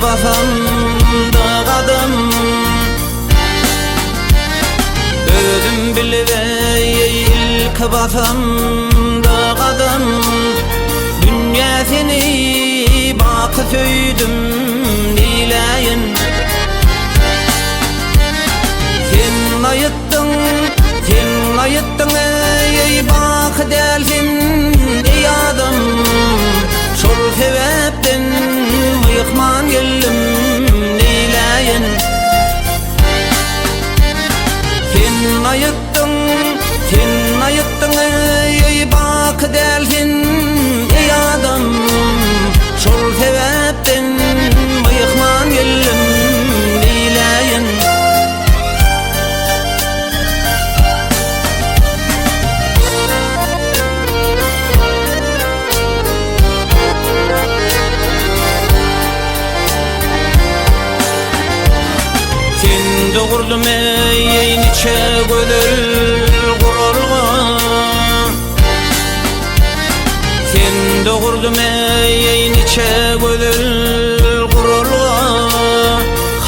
basamda kadam Özüm bilibey ilk basamda kadam Dünya seni bakı söydüm dileyin Sen ayıttın ey bakı delsin ey adam Şol sebepten mıyıkman geldim dileyin Sen ayıttın ey bakı delsin ey adam Şol sebepten mıyıkman geldim dileyin Doğurdum ey niçe gödül kuralga Sen doğurdum ey niçe gödül kuralga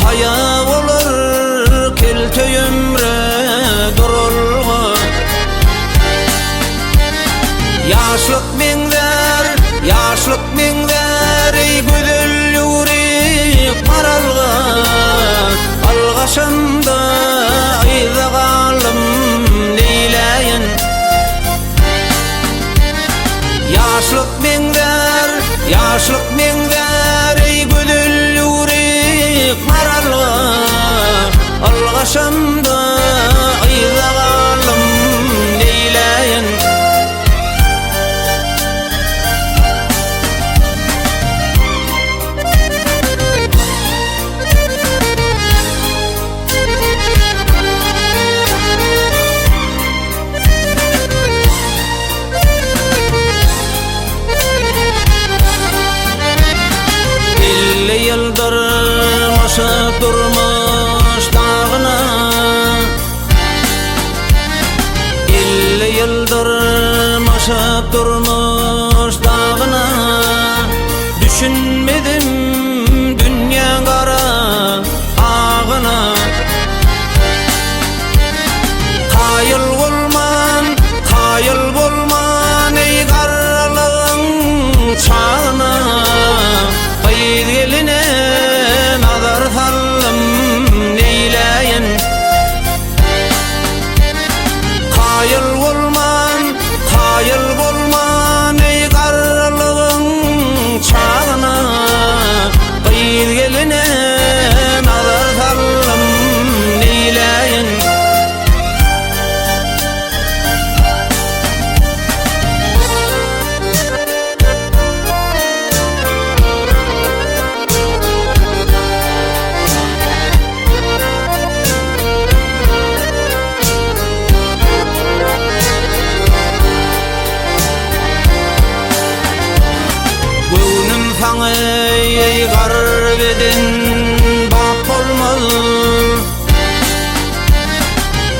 Haya olur keltöyümre duralga Yaşlık minler ey gödül yürek maralga Algaşımda ayda kalım dileyin Yaşlık minler ey güdül yürek maralga Algaşımda ayda kalım dileyin Yıldır maşa durmuş dağına 50 yıldır maşa durmuş dağına Düşünmedim dünya kara ağına Kayıl bulman ey karalığın çağına Hayır geline nazar saldım neyleyin Kayıl bulman ey karalığın çağına Hayır geline nazar saldım neyleyin Ey garbedin bap olmaz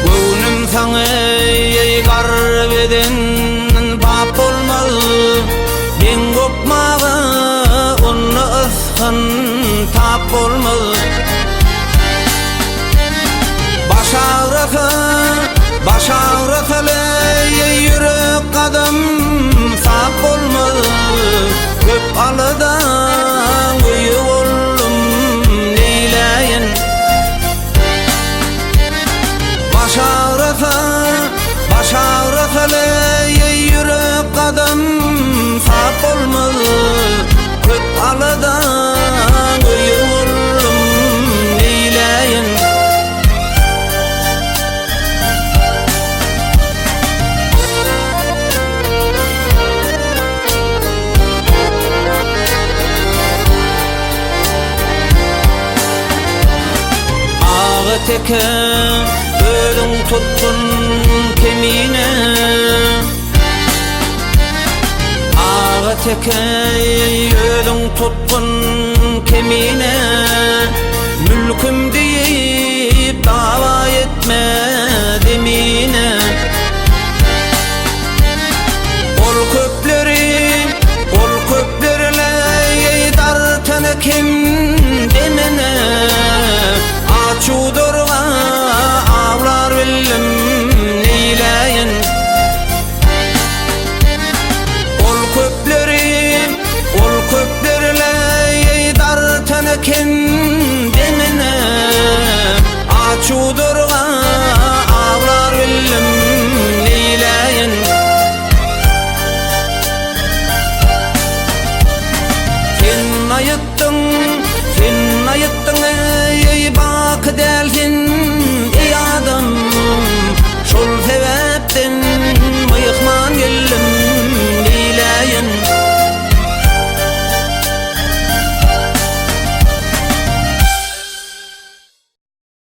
Gönlüm sana ey garbedin bap olmaz Ben kopmağa onu ıskan tap olmaz Baş ağrısı ey yürek kadam sap olmaz Köp alıdan uyu oldum dileyin Baş ağrısı ey yürek kadam sap olmaz Köp alıdan uyu oldum dileyin Teke ölüm tuttun kemine Ağa teke ölüm tuttun kemine Mülküm deyip dava etme demine Ol köpleri kim açudy